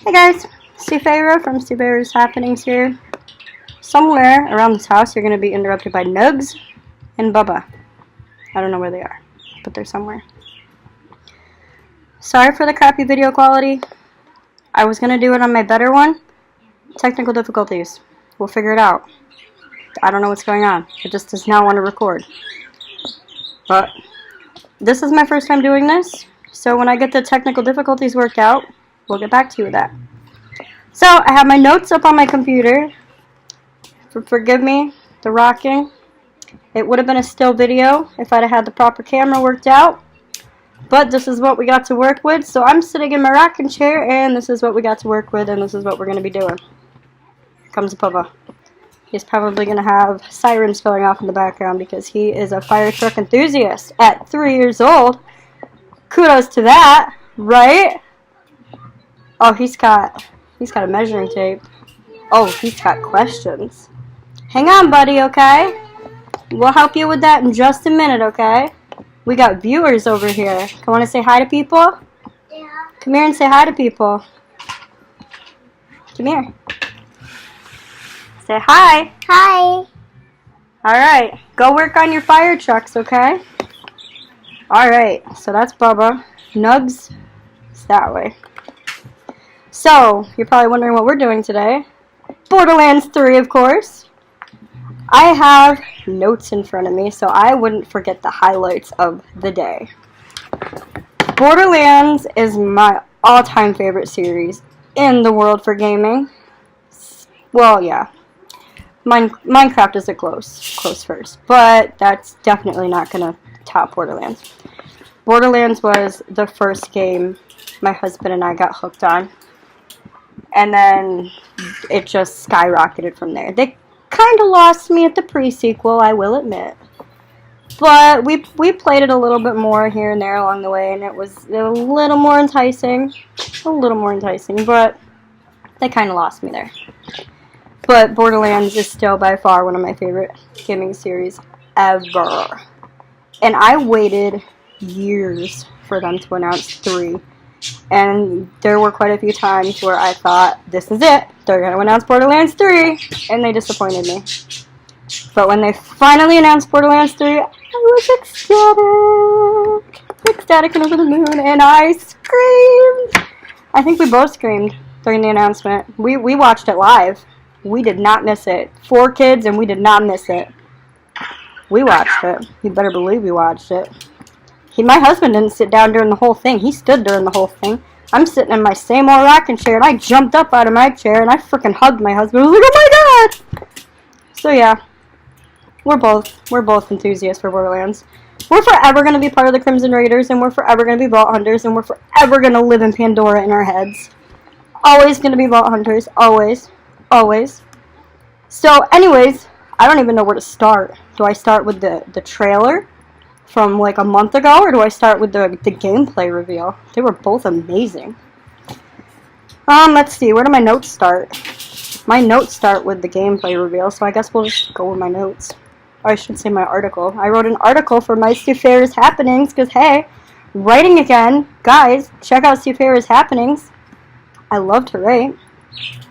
Hey guys, Sufera from Sufera's Happenings here. Somewhere around this house you're going to be interrupted by Nugs and Bubba. I don't know where they are, but they're somewhere. Sorry for the crappy video quality. I was going to do it on my better one. Technical difficulties. We'll figure it out. I don't know what's going on. It just does not want to record. But this is my first time doing this, so when I get the technical difficulties worked out, we'll get back to you with that. So, I have my notes up on my computer. Forgive me, the rocking. It would have been a still video if I'd have had the proper camera worked out. But this is what we got to work with. So I'm sitting in my rocking chair, and this is what we got to work with, and this is what we're going to be doing. Here comes Bubba. He's probably going to have sirens going off in the background because he is a fire truck enthusiast at 3 years old. Kudos to that, right? Oh, he's got a measuring tape. Oh, he's got questions. Hang on, buddy, okay? We'll help you with that in just a minute, okay? We got viewers over here. Come on and say hi to people? Yeah. Come here and say hi to people. Come here. Say hi. Hi. Alright, go work on your fire trucks, okay? Alright, so that's Bubba. Nugs is that way. So, you're probably wondering what we're doing today. Borderlands 3, of course. I have notes in front of me, so I wouldn't forget the highlights of the day. Borderlands is my all-time favorite series in the world for gaming. Well, yeah. Minecraft is a close first, but that's definitely not going to top Borderlands. Borderlands was the first game my husband and I got hooked on. And then it just skyrocketed from there. They kind of lost me at the pre-sequel, I will admit. But we played it a little bit more here and there along the way, and it was a little more enticing. But they kind of lost me there. But Borderlands is still by far one of my favorite gaming series ever. And I waited years for them to announce 3. And there were quite a few times where I thought, this is it, they're going to announce Borderlands 3, and they disappointed me. But when they finally announced Borderlands 3, I was ecstatic and over the moon, and I screamed. I think we both screamed during the announcement. We watched it live. We did not miss it. 4 kids, and we did not miss it. We watched it. You better believe we watched it. My husband didn't sit down during the whole thing. He stood during the whole thing. I'm sitting in my same old rocking chair, and I jumped up out of my chair, and I freaking hugged my husband. I was like, oh my god! So yeah, we're both enthusiasts for Borderlands. We're forever going to be part of the Crimson Raiders, and we're forever going to be Vault Hunters, and we're forever going to live in Pandora in our heads. Always going to be Vault Hunters. Always. Always. So anyways, I don't even know where to start. Do I start with the trailer from like a month ago, or do I start with the gameplay reveal? They were both amazing. Let's see, where do my notes start? My notes start with the gameplay reveal, so I guess we'll just go with my notes. Or I should say my article. I wrote an article for my Sufera's Happenings, because hey, writing again. Guys, check out Sufera's Happenings. I love to write.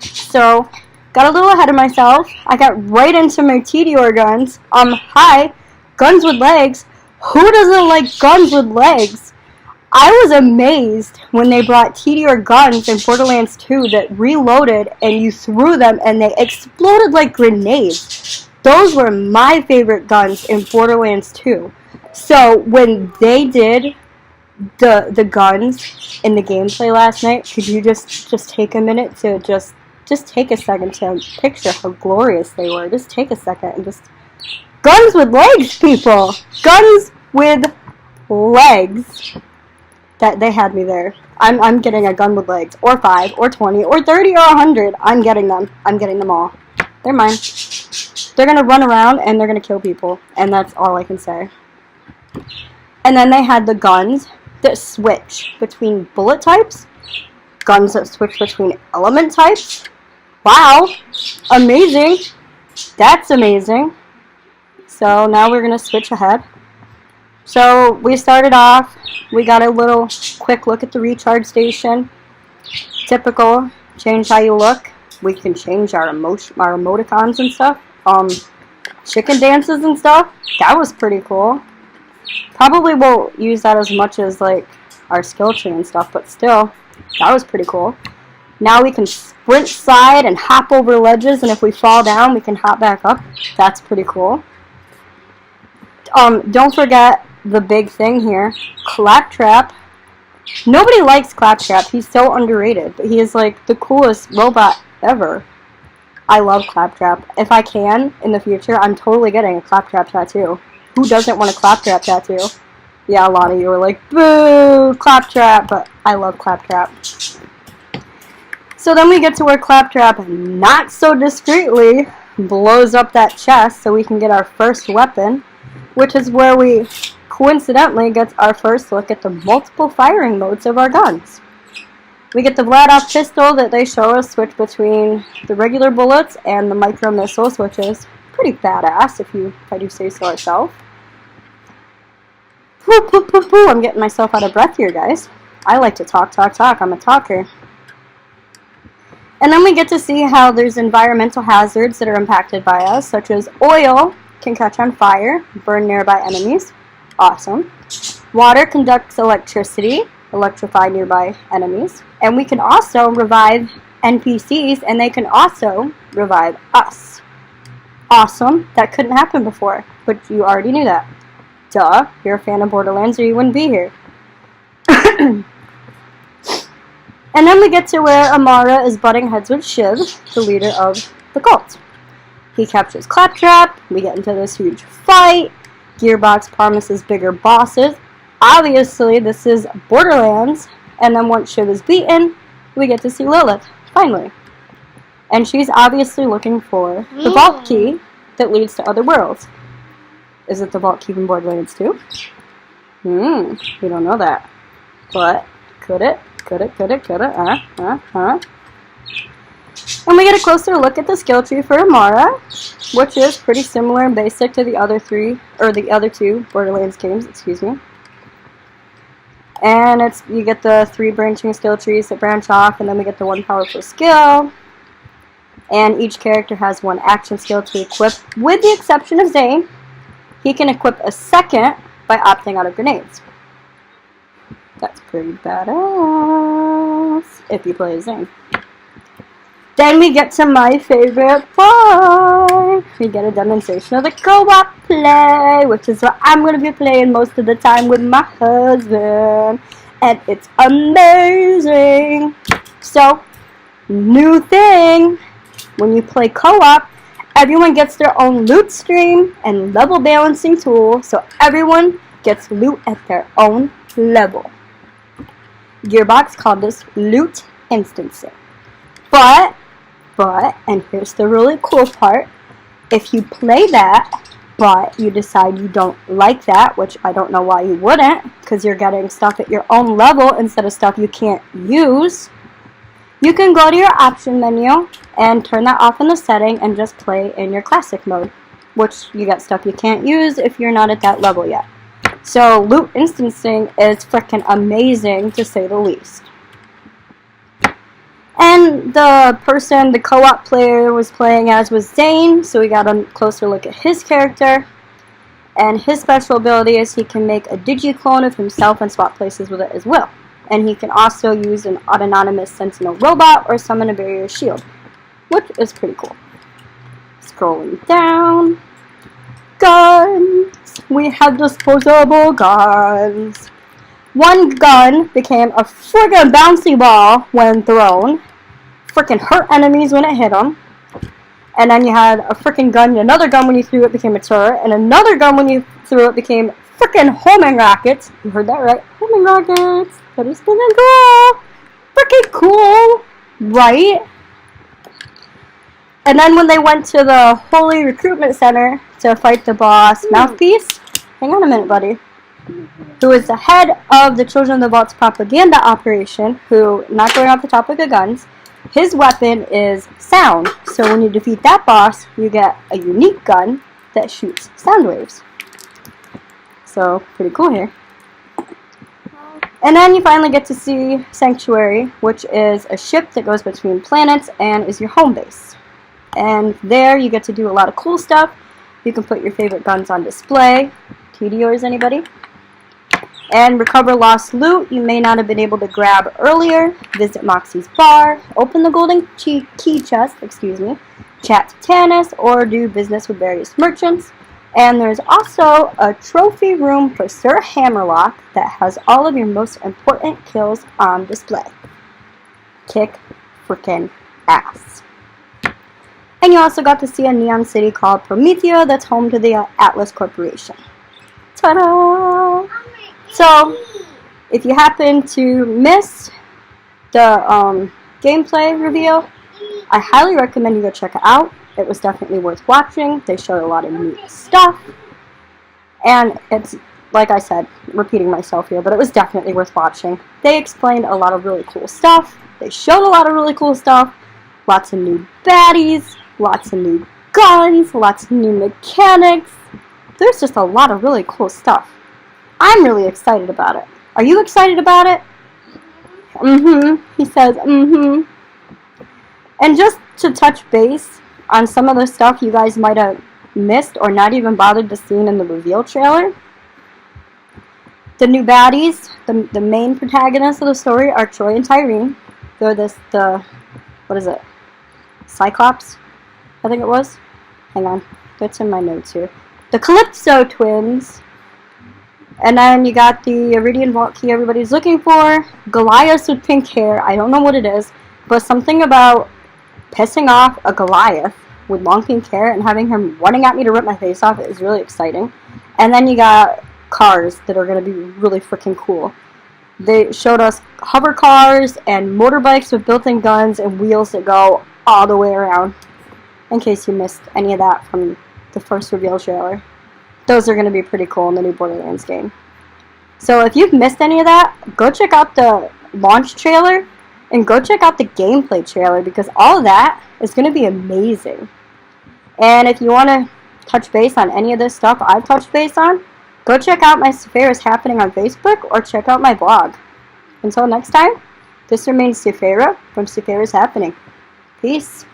So, got a little ahead of myself. I got right into my TDR guns. Hi, guns with legs. Who doesn't like guns with legs? I was amazed when they brought TDR guns in Borderlands 2 that reloaded and you threw them and they exploded like grenades. Those were my favorite guns in Borderlands 2. So when they did the guns in the gameplay last night, could you just take a minute to just take a second to picture how glorious they were? Just take a second and just... Guns with legs, people! Guns with legs. That they had me there. I'm getting a gun with legs. Or 5, or 20, or 30, or 100. I'm getting them. I'm getting them all. They're mine. They're gonna run around and they're gonna kill people. And that's all I can say. And then they had the guns that switch between bullet types. Guns that switch between element types. Wow. Amazing. That's amazing. So now we're going to switch ahead. So we started off, we got a little quick look at the recharge station. typical, change how you look. We can change our emoticons and stuff. Chicken dances and stuff. That was pretty cool. Probably won't use that as much as like our skill tree and stuff, but still, that was pretty cool. Now we can sprint, slide, and hop over ledges, and if we fall down, we can hop back up. That's pretty cool. Don't forget the big thing here, Claptrap. Nobody likes Claptrap. He's so underrated, but he is like the coolest robot ever. I love Claptrap. If I can, in the future, I'm totally getting a Claptrap tattoo. Who doesn't want a Claptrap tattoo? Yeah, a lot of you are like, boo, Claptrap, but I love Claptrap. So then we get to where Claptrap, not so discreetly, blows up that chest so we can get our first weapon, which is where we coincidentally get our first look at the multiple firing modes of our guns. We get the Vladoff pistol that they show us switch between the regular bullets and the micro missiles, which is pretty badass if I do say so myself. I'm getting myself out of breath here, guys. I like to talk. I'm a talker. And then we get to see how there's environmental hazards that are impacted by us, such as oil can catch on fire, burn nearby enemies. Awesome. Water conducts electricity, electrify nearby enemies. And we can also revive NPCs, and they can also revive us. Awesome. That couldn't happen before, but you already knew that. Duh. You're a fan of Borderlands or you wouldn't be here. And then we get to where Amara is butting heads with Shiv, the leader of the cult. He captures Claptrap, we get into this huge fight, Gearbox promises bigger bosses. Obviously, this is Borderlands, and then once Shiv is beaten, we get to see Lilith, finally. And she's obviously looking for the vault key that leads to other worlds. Is it the vault key from Borderlands 2? We don't know that. But, could it? And we get a closer look at the skill tree for Amara, which is pretty similar and basic to the other two Borderlands games, excuse me. And you get the 3 branching skill trees that branch off, and then we get the 1 powerful skill. And each character has 1 action skill to equip, with the exception of Dane. He can equip a second by opting out of grenades. That's pretty badass if you play as Dane. Then we get to my favorite part. We get a demonstration of the co-op play, which is what I'm going to be playing most of the time with my husband. And it's amazing. So, new thing. When you play co-op, everyone gets their own loot stream and level balancing tool. So everyone gets loot at their own level. Gearbox called this loot instancing. But, and here's the really cool part, if you play that, but you decide you don't like that, which I don't know why you wouldn't, because you're getting stuff at your own level instead of stuff you can't use, you can go to your option menu and turn that off in the setting and just play in your classic mode, which you get stuff you can't use if you're not at that level yet. So, loot instancing is freaking amazing, to say the least. And the co-op player was playing as was Dane, so we got a closer look at his character. And his special ability is he can make a digi-clone of himself and swap places with it as well. And he can also use an autonomous sentinel robot or summon a barrier shield, which is pretty cool. Scrolling down. Guns! We have disposable guns. One gun became a friggin' bouncy ball when thrown. Frickin' hurt enemies when it hit them. And then you had a frickin' gun, another gun when you threw it became a turret, and another gun when you threw it became frickin' homing rockets. You heard that right? Homing rockets. That is frickin' cool. Frickin' cool. Right? And then when they went to the Holy Recruitment Center to fight the boss Mouthpiece, hang on a minute, buddy, who is the head of the Children of the Vault's propaganda operation, who, not going off the topic of guns, his weapon is sound. So when you defeat that boss, you get a unique gun that shoots sound waves. So, pretty cool here. And then you finally get to see Sanctuary, which is a ship that goes between planets and is your home base. And there you get to do a lot of cool stuff. You can put your favorite guns on display. TDOs, anybody? And recover lost loot you may not have been able to grab earlier. Visit Moxie's bar, open the golden key chest, chat to Tannis, or do business with various merchants. And there's also a trophy room for Sir Hammerlock that has all of your most important kills on display. Kick frickin' ass. And you also got to see a neon city called Promethea that's home to the Atlas Corporation. Ta-da! So, if you happen to miss the gameplay reveal, I highly recommend you go check it out. It was definitely worth watching. They showed a lot of neat stuff. And it's, like I said, repeating myself here, but it was definitely worth watching. They explained a lot of really cool stuff. They showed a lot of really cool stuff. Lots of new baddies, lots of new guns, lots of new mechanics. There's just a lot of really cool stuff. I'm really excited about it. Are you excited about it? He says, And just to touch base on some of the stuff you guys might have missed or not even bothered to see in the reveal trailer. The new baddies, the main protagonists of the story are Troy and Tyrene. They're what is it? Cyclops, I think it was. Hang on, that's in my notes here. The Calypso twins. And then you got the Iridian Vault Key everybody's looking for. Goliath with pink hair. I don't know what it is, but something about pissing off a Goliath with long pink hair and having him running at me to rip my face off is really exciting. And then you got cars that are going to be really freaking cool. They showed us hover cars and motorbikes with built-in guns and wheels that go all the way around. In case you missed any of that from the first reveal trailer. Those are going to be pretty cool in the new Borderlands game. So if you've missed any of that, go check out the launch trailer and go check out the gameplay trailer because all of that is going to be amazing. And if you want to touch base on any of this stuff I've touched base on, go check out my Sephira's Happening on Facebook or check out my blog. Until next time, this remains Sephira from Sephira's Happening. Peace.